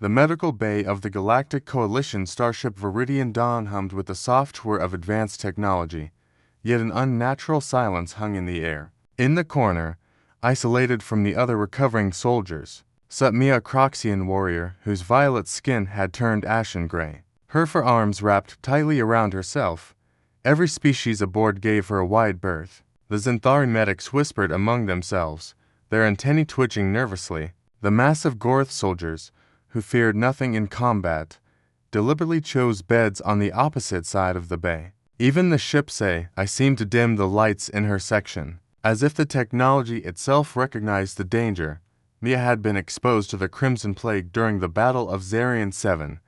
The medical bay of the Galactic Coalition starship Viridian Dawn hummed with the soft whir of advanced technology, yet an unnatural silence hung in the air. In the corner, isolated from the other recovering soldiers, sat Mia, a Croxian warrior whose violet skin had turned ashen gray. Her forearms wrapped tightly around herself, every species aboard gave her a wide berth. The Xanthari medics whispered among themselves, their antennae twitching nervously. The massive Gorth soldiers, who feared nothing in combat, deliberately chose beds on the opposite side of the bay. Even the ship's I seemed to dim the lights in her section, as if the technology itself recognized the danger. Mia had been exposed to the Crimson Plague during the Battle of Zarian 7.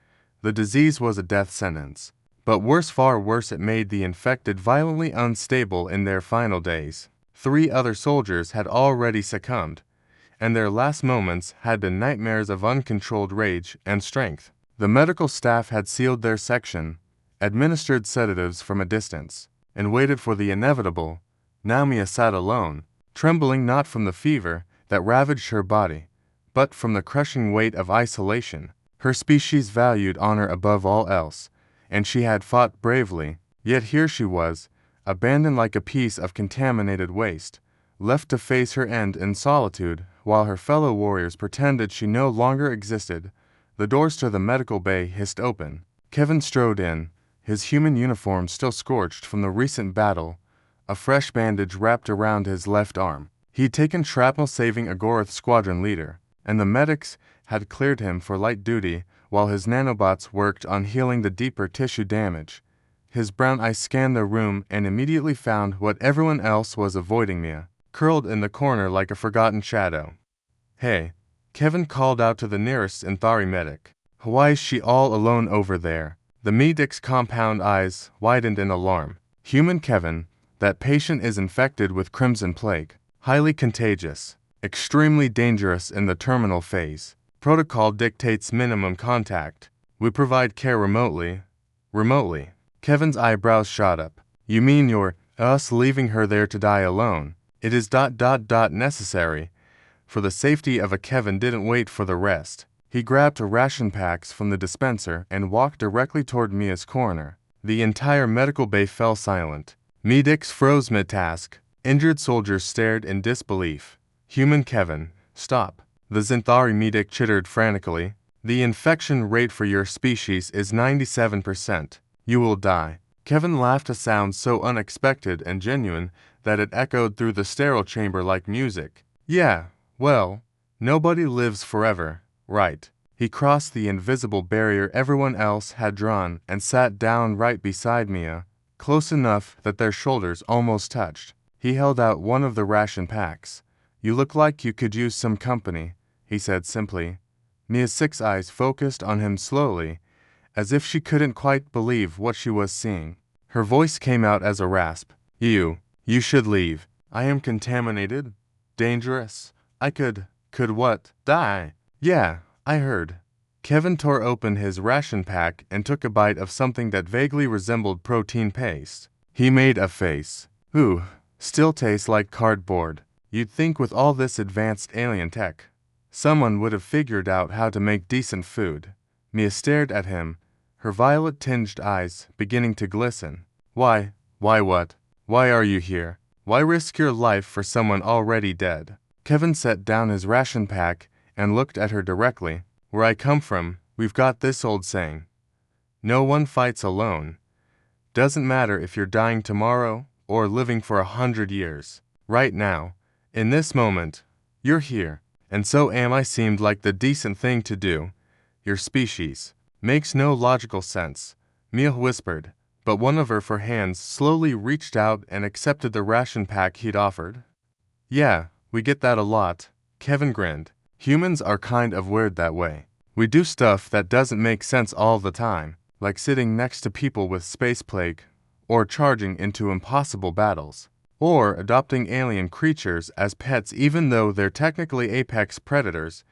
The disease was a death sentence. But worse, far worse, it made the infected violently unstable in their final days. 3 other soldiers had already succumbed, and their last moments had been nightmares of uncontrolled rage and strength. The medical staff had sealed their section, administered sedatives from a distance, and waited for the inevitable. Now Mia sat alone, trembling not from the fever that ravaged her body, but from the crushing weight of isolation. Her species valued honor above all else, and she had fought bravely, yet here she was, abandoned like a piece of contaminated waste, left to face her end in solitude, while her fellow warriors pretended she no longer existed. The doors to the medical bay hissed open. Kevin strode in, his human uniform still scorched from the recent battle, a fresh bandage wrapped around his left arm. He'd taken shrapnel saving a Gorth squadron leader, and the medics had cleared him for light duty while his nanobots worked on healing the deeper tissue damage. His brown eyes scanned the room and immediately found what everyone else was avoiding: Mia, curled in the corner like a forgotten shadow. "Hey," Kevin called out to the nearest Xanthari medic. "Why is she all alone over there?" The medic's compound eyes widened in alarm. "Human Kevin, that patient is infected with Crimson Plague. Highly contagious. Extremely dangerous in the terminal phase. Protocol dictates minimum contact. We provide care remotely." Remotely. Kevin's eyebrows shot up. "You mean you're us leaving her there to die alone? It is necessary for the safety of a..." Kevin didn't wait for the rest. He grabbed ration packs from the dispenser and walked directly toward Mia's corner. The entire medical bay fell silent. Medics froze mid-task. Injured soldiers stared in disbelief. "Human Kevin, stop." The Xanthari medic chittered frantically. "The infection rate for your species is 97%. You will die." Kevin laughed, a sound so unexpected and genuine that it echoed through the sterile chamber like music. "Yeah, well, nobody lives forever, right?" He crossed the invisible barrier everyone else had drawn and sat down right beside Mia, close enough that their shoulders almost touched. He held out one of the ration packs. "You look like you could use some company," he said simply. Mia's 6 eyes focused on him slowly, as if she couldn't quite believe what she was seeing. Her voice came out as a rasp. You should leave. I am contaminated. Dangerous. I could what? Die." "Yeah, I heard." Kevin tore open his ration pack and took a bite of something that vaguely resembled protein paste. He made a face. "Ooh, still tastes like cardboard. You'd think with all this advanced alien tech, someone would have figured out how to make decent food." Mia stared at him, her violet-tinged eyes beginning to glisten. Why what? Why are you here? Why risk your life for someone already dead?" Kevin set down his ration pack and looked at her directly. "Where I come from, we've got this old saying. No one fights alone. Doesn't matter if you're dying tomorrow or living for 100 years. Right now, in this moment, you're here, and so am I." Seemed like the decent thing to do. "Your species makes no logical sense," Mia whispered, but one of her 4 hands slowly reached out and accepted the ration pack he'd offered. "Yeah, we get that a lot." Kevin grinned. "Humans are kind of weird that way. We do stuff that doesn't make sense all the time, like sitting next to people with space plague, or charging into impossible battles, or adopting alien creatures as pets even though they're technically apex predators."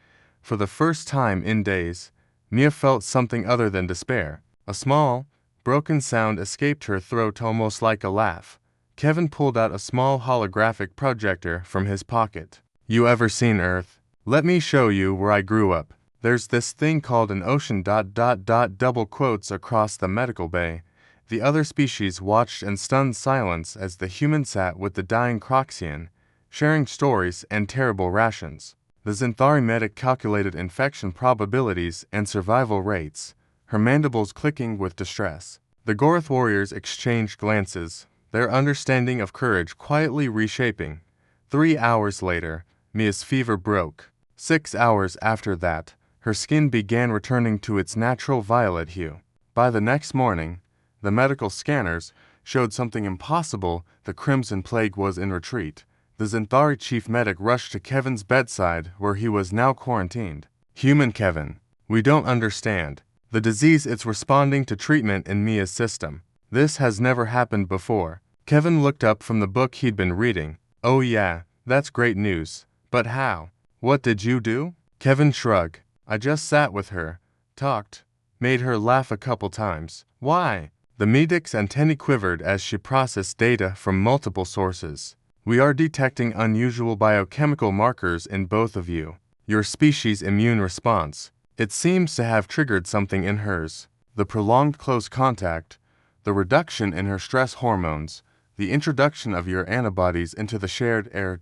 For the first time in days, Mia felt something other than despair. A small, broken sound escaped her throat, almost like a laugh. Kevin pulled out a small holographic projector from his pocket. "You ever seen Earth? Let me show you where I grew up." There's this thing called an ocean ... double quotes across the medical bay. The other species watched in stunned silence as the human sat with the dying Croxian, sharing stories and terrible rations. The Xanthari medic calculated infection probabilities and survival rates, her mandibles clicking with distress. The Goroth warriors exchanged glances, their understanding of courage quietly reshaping. 3 hours later, Mia's fever broke. 6 hours after that, her skin began returning to its natural violet hue. By the next morning, the medical scanners showed something impossible. The Crimson Plague was in retreat. The Xanthari chief medic rushed to Kevin's bedside, where he was now quarantined. Human Kevin, we don't understand. The disease is responding to treatment in Mia's system. This has never happened before. Kevin looked up from the book he'd been reading. Oh yeah, that's great news. But how? What did you do? Kevin shrugged. I just sat with her, talked, made her laugh a couple times. Why? The medic's antennae quivered as she processed data from multiple sources. We are detecting unusual biochemical markers in both of you. Your species' immune response. It seems to have triggered something in hers. The prolonged close contact, the reduction in her stress hormones, the introduction of your antibodies into the shared air...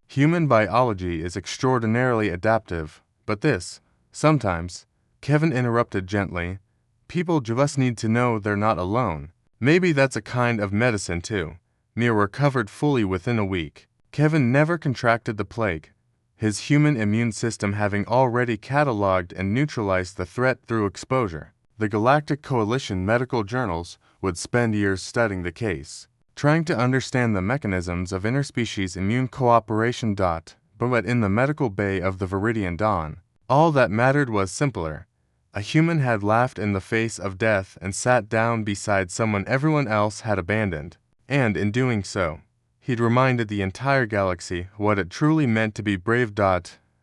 Human biology is extraordinarily adaptive, but this, sometimes, Kevin interrupted gently, people just need to know they're not alone. Maybe that's a kind of medicine too. Mia recovered fully within a week. Kevin never contracted the plague, his human immune system having already cataloged and neutralized the threat through exposure. The Galactic Coalition medical journals would spend years studying the case, trying to understand the mechanisms of interspecies immune cooperation. But in the medical bay of the Viridian Dawn, all that mattered was simpler. A human had laughed in the face of death and sat down beside someone everyone else had abandoned. And in doing so, he'd reminded the entire galaxy what it truly meant to be brave.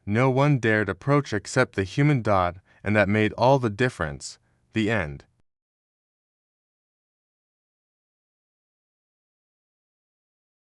No one dared approach except the human. And that made all the difference. The end.